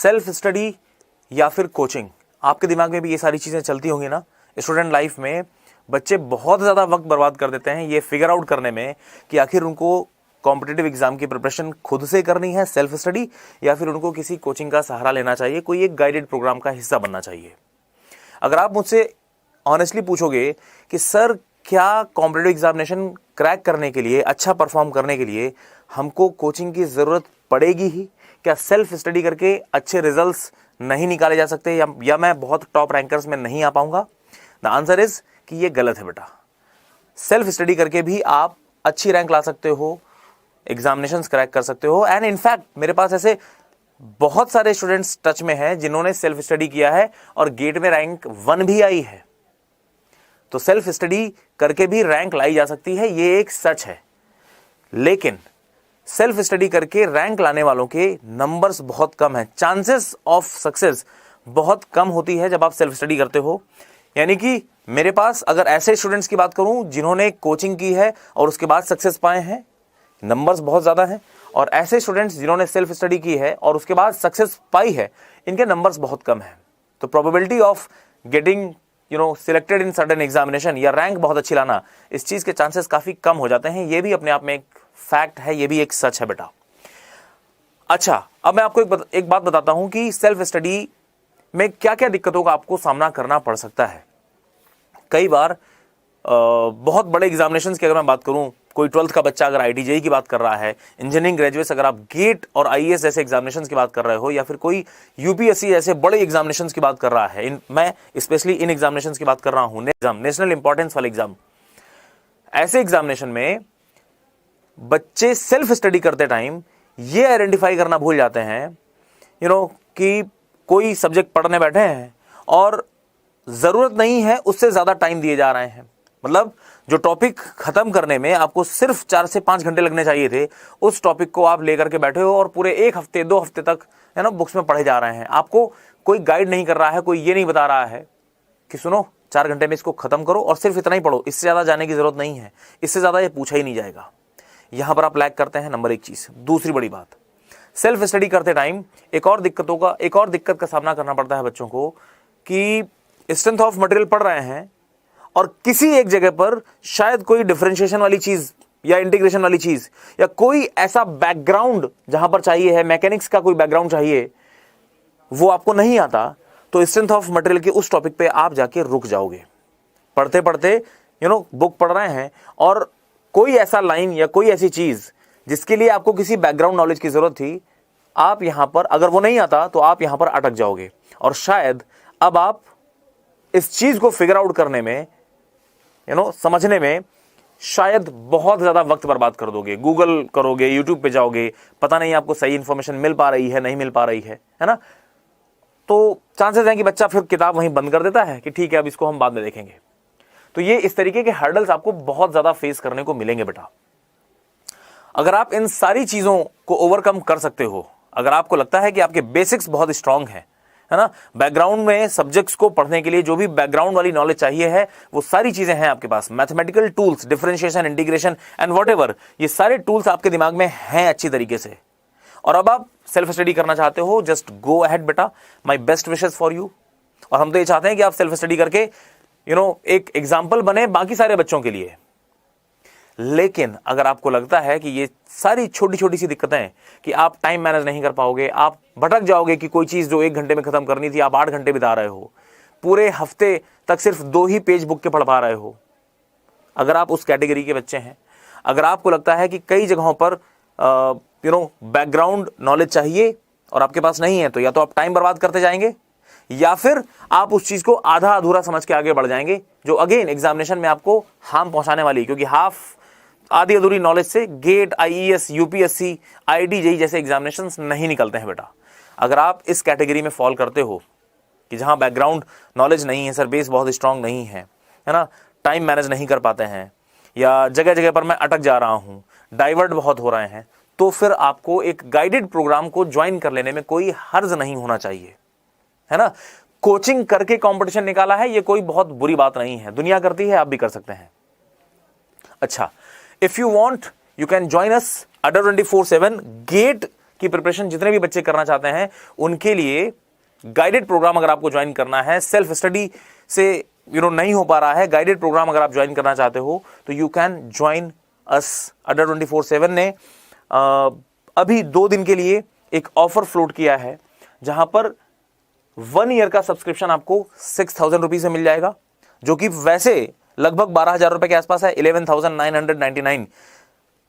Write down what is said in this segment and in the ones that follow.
Self study या फिर coaching, आपके दिमाग में भी ये सारी चीज़ें चलती होंगी ना। स्टूडेंट लाइफ में बच्चे बहुत ज़्यादा वक्त बर्बाद कर देते हैं ये फिगर आउट करने में कि आखिर उनको कॉम्पिटिटिव एग्जाम की प्रिपरेशन खुद से करनी है, सेल्फ स्टडी, या फिर उनको किसी कोचिंग का सहारा लेना चाहिए, कोई एक गाइडेड प्रोग्राम का हिस्सा बनना चाहिए। अगर आप मुझसे ऑनेस्टली पूछोगे कि सर क्या कॉम्पिटिटिव एग्जामिनेशन क्रैक करने के लिए, अच्छा परफॉर्म करने के लिए हमको कोचिंग की ज़रूरत पड़ेगी ही? क्या सेल्फ स्टडी करके अच्छे रिजल्ट्स नहीं निकाले जा सकते, या मैं बहुत टॉप रैंकर्स में नहीं आ पाऊंगा? द आंसर इज कि ये गलत है बेटा। सेल्फ स्टडी करके भी आप अच्छी रैंक ला सकते हो, एग्जामिनेशंस क्रैक कर सकते हो। एंड इनफैक्ट मेरे पास ऐसे बहुत सारे स्टूडेंट्स टच में हैं जिन्होंने सेल्फ स्टडी किया है और गेट में रैंक 1 भी आई है। तो सेल्फ स्टडी करके भी रैंक लाई जा सकती है, ये एक सच है। लेकिन सेल्फ स्टडी करके रैंक लाने वालों के नंबर्स बहुत कम है, चांसेस ऑफ सक्सेस बहुत कम होती है जब आप सेल्फ स्टडी करते हो। यानी कि मेरे पास अगर ऐसे स्टूडेंट्स की बात करूं जिन्होंने कोचिंग की है और उसके बाद सक्सेस पाए हैं, नंबर्स बहुत ज्यादा हैं। और ऐसे स्टूडेंट्स जिन्होंने सेल्फ स्टडी की है और उसके बाद सक्सेस पाई है, इनके नंबर्स बहुत कम हैं। तो probability of getting selected in certain examination या रैंक बहुत अच्छी लाना, इस चीज के चांसेस काफी कम हो जाते हैं। ये भी अपने आप में एक फैक्ट है, ये भी एक सच है बेटा। अच्छा, अब मैं आपको एक बात बताता हूं कि सेल्फ स्टडी में क्या क्या दिक्कतों का आपको सामना करना पड़ सकता है। कई बार बहुत बड़े एग्जामिनेशंस की अगर मैं बात करूं, कोई 12th का बच्चा अगर IIT JEE की बात कर रहा है, इंजीनियरिंग ग्रेजुएट्स अगर आप गेट और IAS जैसे एग्जामिनेशंस की बात कर रहे हो, या फिर कोई UPSC जैसे बड़े एग्जामिनेशंस की बात कर रहा है, मैं स्पेशली इन एग्जामिनेशंस की बात कर रहा हूं, नेशनल इंपॉर्टेंस वाले एग्जाम, ऐसे एग्जामिनेशन में बच्चे सेल्फ स्टडी करते टाइम ये आइडेंटिफाई करना भूल जाते हैं कि कोई सब्जेक्ट पढ़ने बैठे हैं और जरूरत नहीं है उससे ज्यादा टाइम दिए जा रहे हैं। मतलब जो टॉपिक खत्म करने में आपको सिर्फ 4 से 5 घंटे लगने चाहिए थे, उस टॉपिक को आप लेकर के बैठे हो और पूरे 1 हफ्ते 2 हफ्ते तक बुक्स में पढ़े जा रहे हैं। आपको कोई गाइड नहीं कर रहा है, कोई ये नहीं बता रहा है कि सुनो 4 घंटे में इसको खत्म करो और सिर्फ इतना ही पढ़ो, इससे ज्यादा जाने की जरूरत नहीं है, इससे ज्यादा ये पूछा ही नहीं जाएगा। यहां पर आप लैग करते हैं, नंबर 1 चीज। दूसरी बड़ी बात, सेल्फ स्टडी करते टाइम एक और दिक्कत का सामना करना पड़ता है बच्चों को कि स्ट्रेंथ ऑफ मटेरियल पढ़ रहे हैं और किसी एक जगह पर शायद कोई डिफरेंशिएशन वाली चीज या इंटीग्रेशन वाली चीज या कोई ऐसा बैकग्राउंड जहां पर चाहिए है, मैकेनिक्स का कोई बैकग्राउंड चाहिए, वो आपको नहीं आता, तो स्ट्रेंथ ऑफ मटेरियल के उस टॉपिक पे आप जाके रुक जाओगे। पढ़ते पढ़ते बुक पढ़ रहे हैं और कोई ऐसा लाइन या कोई ऐसी चीज जिसके लिए आपको किसी बैकग्राउंड नॉलेज की जरूरत थी, आप यहां पर अगर वो नहीं आता तो आप यहां पर अटक जाओगे और शायद अब आप इस चीज को फिगर आउट करने में समझने में शायद बहुत ज्यादा वक्त बर्बाद कर दोगे। गूगल करोगे, यूट्यूब पे जाओगे, पता नहीं आपको सही इंफॉर्मेशन मिल पा रही है, नहीं मिल पा रही है ना। तो चांसेस हैं कि बच्चा फिर किताब वहीं बंद कर देता है कि ठीक है अब इसको हम बाद में देखेंगे। तो ये इस तरीके के हर्डल्स आपको बहुत ज्यादा फेस करने को मिलेंगे बेटा। अगर आप इन सारी चीजों को ओवरकम कर सकते हो, अगर आपको लगता है कि आपके बेसिक्स बहुत स्ट्रांग है ना, बैकग्राउंड में सब्जेक्ट्स को पढ़ने के लिए जो भी बैकग्राउंड वाली नॉलेज चाहिए है वो सारी चीजें हैं आपके पास, mathematical tools, differentiation, integration and whatever, ये सारे टूल्स आपके दिमाग में हैं अच्छी तरीके से, और अब आप सेल्फ स्टडी करना चाहते हो, जस्ट गो अहेड बेटा, my best wishes for you. और हम तो ये चाहते हैं कि आप सेल्फ स्टडी करके एक एग्जाम्पल बने बाकी सारे बच्चों के लिए। लेकिन अगर आपको लगता है कि ये सारी छोटी छोटी सी दिक्कतें कि आप टाइम मैनेज नहीं कर पाओगे, आप भटक जाओगे कि कोई चीज जो 1 घंटे में खत्म करनी थी आप 8 घंटे बिता रहे हो, पूरे हफ्ते तक सिर्फ 2 ही पेज बुक के पढ़ पा रहे हो, अगर आप उस कैटेगरी के बच्चे हैं, अगर आपको लगता है कि कई जगहों पर बैकग्राउंड नॉलेज चाहिए और आपके पास नहीं है, तो या तो आप टाइम बर्बाद करते जाएंगे या फिर आप उस चीज को आधा अधूरा समझ के आगे बढ़ जाएंगे, जो अगेन एग्जामिनेशन में आपको हार्म पहुंचाने वाली, क्योंकि आधी अधूरी नॉलेज से GATE, IAS, UPSC, IIT JEE जैसे एग्जामिनेशंस नहीं निकलते हैं बेटा। अगर आप इस कैटेगरी में फॉल करते हो कि जहां बैकग्राउंड नॉलेज नहीं है, सर बेस बहुत स्ट्रांग नहीं है ना, टाइम मैनेज नहीं कर पाते हैं, या जगह जगह पर मैं अटक जा रहा हूं, डाइवर्ट बहुत हो रहे हैं, तो फिर आपको एक गाइडेड प्रोग्राम को ज्वाइन कर लेने में कोई हर्ज नहीं होना चाहिए, है ना। कोचिंग करके कंपटीशन निकाला है, ये कोई बहुत बुरी बात नहीं है, दुनिया करती है, आप भी कर सकते हैं। अच्छा, if you want you can join us Adda 24/7 GATE की प्रिपरेशन जितने भी बच्चे करना चाहते हैं उनके लिए गाइडेड प्रोग्राम अगर आपको ज्वाइन करना है, सेल्फ स्टडी से नहीं हो पा रहा है, गाइडेड प्रोग्राम अगर आप ज्वाइन करना चाहते हो तो यू कैन ज्वाइन अस। अड्डा 24/7 ने अभी 2 दिन के लिए एक ऑफर फ्लोट किया है जहां पर 1 ईयर का सब्सक्रिप्शन आपको 6,000 रुपीज में मिल जाएगा, जो कि वैसे लगभग 12,000 रुपए के आसपास है, 11,999।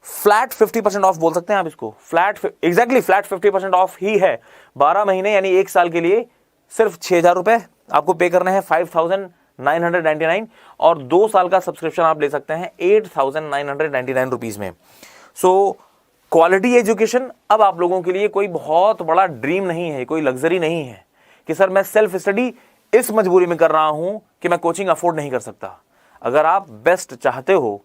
फ्लैट 50% ऑफ बोल सकते हैं आप इसको, फ्लैट 50% ऑफ ही है। 12 महीने यानी 1 साल के लिए सिर्फ 6,000 रुपए आपको पे करने हैं, 5,999, और 2 साल का सब्सक्रिप्शन आप ले सकते हैं 8,999 रुपीज में। सो क्वालिटी एजुकेशन अब आप लोगों के लिए कोई बहुत बड़ा ड्रीम नहीं है, कोई लग्जरी नहीं है कि सर मैं सेल्फ स्टडी इस मजबूरी में कर रहा हूं कि मैं कोचिंग अफोर्ड नहीं कर सकता। अगर आप बेस्ट चाहते हो,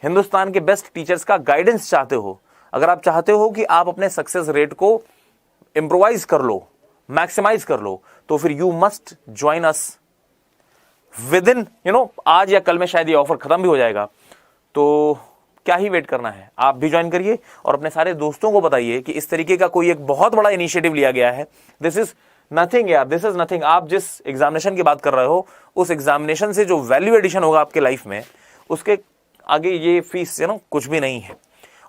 हिंदुस्तान के बेस्ट टीचर्स का गाइडेंस चाहते हो, अगर आप चाहते हो कि आप अपने सक्सेस रेट को इंप्रोवाइज कर लो, मैक्सिमाइज कर लो, तो फिर you must join us with in आज या कल में शायद ये ऑफर खत्म भी हो जाएगा। तो क्या ही वेट करना है, आप भी ज्वाइन करिए और अपने सारे दोस्तों को बताइए कि इस तरीके का कोई एक बहुत बड़ा इनिशिएटिव लिया गया है। दिस इज नथिंग यार, दिस इज नथिंग। आप जिस एग्जामिनेशन की बात कर रहे हो उस एग्जामिनेशन से जो वैल्यू एडिशन होगा आपके लाइफ में, उसके आगे ये फीस कुछ भी नहीं है।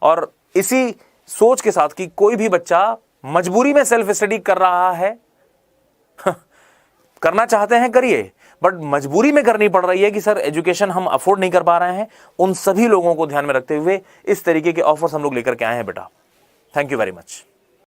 और इसी सोच के साथ कि कोई भी बच्चा मजबूरी में सेल्फ स्टडी कर रहा है करना चाहते हैं करिए, बट मजबूरी में करनी पड़ रही है कि सर एजुकेशन हम अफोर्ड नहीं कर पा रहे हैं, उन सभी लोगों को ध्यान में रखते हुए इस तरीके के ऑफर्स हम लोग लेकर के आए हैं बेटा। Thank you very much.